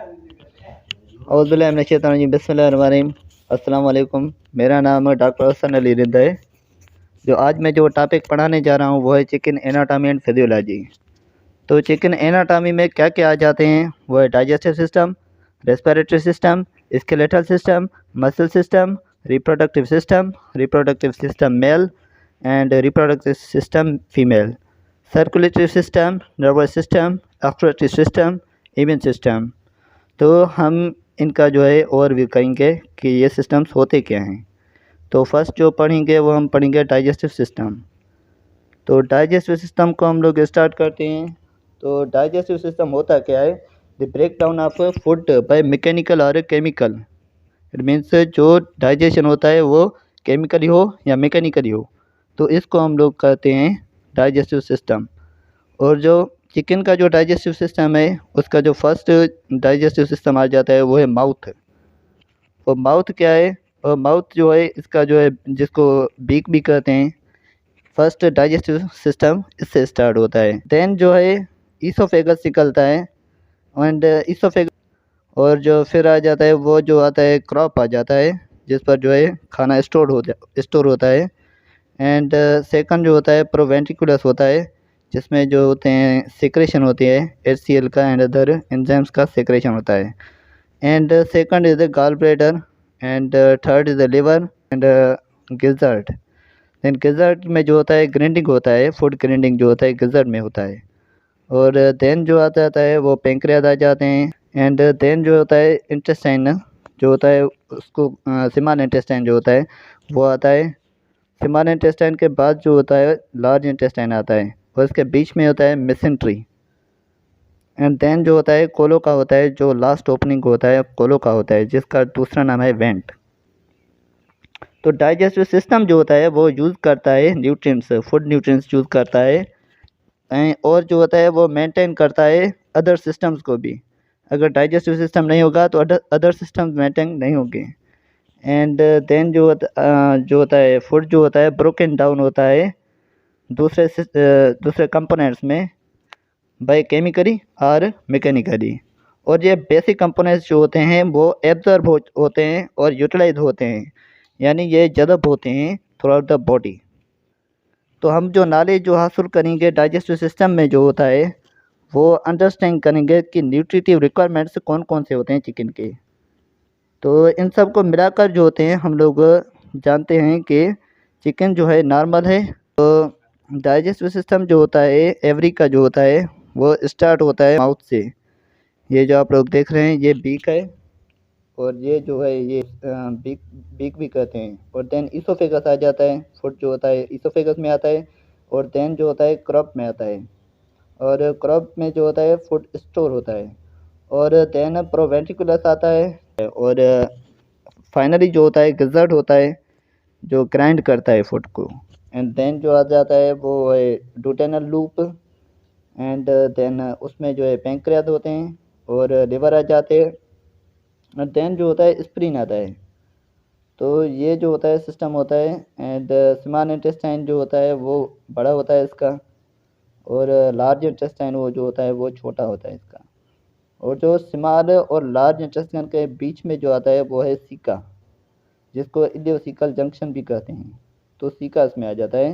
बिस्मिल्लाहिर्रहमानिर्रहीम। अस्सलाम वालेकुम। मेरा नाम डॉक्टर हसन अली रिंदा है। जो आज मैं जो टॉपिक पढ़ाने जा रहा हूँ वो है चिकन एनाटॉमी एंड फिजियोलॉजी। तो चिकन एनाटॉमी में क्या क्या आ जाते हैं वो है digestive system, respiratory system, skeletal system, muscle system, reproductive system male and reproductive system female, circulatory system, nervous system, excretory system, immune system. तो हम इनका जो है ओवरव्यू करेंगे कि ये सिस्टम्स होते क्या हैं। तो फर्स्ट जो पढ़ेंगे वो हम पढ़ेंगे डाइजेस्टिव सिस्टम। तो डाइजेस्टिव सिस्टम को हम लोग स्टार्ट करते हैं। तो डाइजेस्टिव सिस्टम होता क्या है? The break down of food by mechanical और केमिकल। इट मीन्स जो डाइजेशन होता है वो केमिकली हो या मैकेनिकली हो, तो इसको हम लोग कहते हैं डाइजेस्टिव सिस्टम। और जो चिकन का जो डाइजेस्टिव सिस्टम है उसका जो फर्स्ट डाइजेस्टिव सिस्टम आ जाता है वो है माउथ। और माउथ क्या है? और माउथ जो है इसका जो है जिसको बीक भी कहते हैं, फर्स्ट डाइजेस्टिव सिस्टम इससे स्टार्ट होता है। देन जो है ईसोफेगस निकलता है एंड ईसोफेगस, और जो फिर आ जाता है वो जो आता है क्रॉप आ जाता है जिस पर जो है खाना स्टोर होता है। एंड सेकंड जो होता है प्रोवेंट्रिकुलस होता है जिसमें जो होते हैं सिक्रेशन होती है HCl का एंड अदर एंजाइम्स का सिक्रेशन होता है। And second is the gall bladder and third is the liver and gizzard. Then gizzard में जो होता है ग्राइंडिंग होता है, फूड ग्राइंडिंग जो होता है गिजर्ट में होता है। और देन जो आता जाता है वो पेंक्रियाज आ जाते हैं। एंड देन जो होता है इंटेस्टाइन जो होता है उसको स्मॉल इंटेस्टाइन जो होता है वो आता है। स्मॉल इंटेस्टाइन के बाद जो होता है लार्ज इंटेस्टाइन आता है और इसके बीच में होता है मेसेंट्री। एंड देन जो होता है कोलो का होता है, जो लास्ट ओपनिंग होता है कोलो का होता है जिसका दूसरा नाम है वेंट। तो डाइजेस्टिव सिस्टम जो होता है वो यूज़ करता है न्यूट्रिएंट्स, फूड न्यूट्रिएंट्स यूज़ करता है और जो होता है वो मेंटेन करता है अदर सिस्टम्स को भी। अगर डाइजेस्टिव सिस्टम नहीं होगा तो अदर सिस्टम्स मेंटेन नहीं होंगे। एंड देन जो होता है फूड जो होता है ब्रोकन डाउन होता है दूसरे कंपोनेंट्स में बाय केमिकली और मैकेनिकली। और ये बेसिक कंपोनेंट्स जो होते हैं वो एब्जॉर्ब होते हैं और यूटिलाइज होते हैं, यानी ये जज़ब होते हैं थ्रू आउट द बॉडी। तो हम जो नॉलेज जो हासिल करेंगे डाइजेस्टिव सिस्टम में जो होता है वो अंडरस्टैंड करेंगे कि न्यूट्रिटिव रिक्वायरमेंट्स कौन कौन से होते हैं चिकन के। तो इन सब को मिलाकर जो होते हैं हम लोग जानते हैं कि चिकन जो है नॉर्मल है। तो डाइजेस्टिव सिस्टम जो होता है एवरी का जो होता है वो स्टार्ट होता है माउथ से। ये जो आप लोग देख रहे हैं ये बीक है और ये जो है ये बीक भी कहते हैं। और देन ईसोफेगस आ जाता है, फूड जो होता है ईसोफेगस में आता है। और देन जो होता है क्रॉप में आता है और क्रॉप में जो होता है फूड स्टोर होता है। और देन प्रोवेंट्रिकुलस आता है और फाइनली जो होता है गिजर्ट होता है जो ग्राइंड करता है फूड को। एंड देन जो आ जाता है वो है डुटेनल लूप। एंड देन उसमें जो है पेंक्रियाज होते हैं और लिवर आ जाते हैं। और देन जो होता है स्प्लीन आता है। तो ये जो होता है सिस्टम होता है। एंड स्मॉल इंटेस्टाइन जो होता है वो बड़ा होता है इसका, और लार्ज इंटेस्टाइन वो जो होता है वो छोटा होता है इसका। और जो स्मॉल और लार्ज इंटेस्टाइन के बीच में जो आता है वो है सीका, जिसको इलियोसिकल जंक्शन भी कहते हैं। तो सीका इसमें आ जाता है।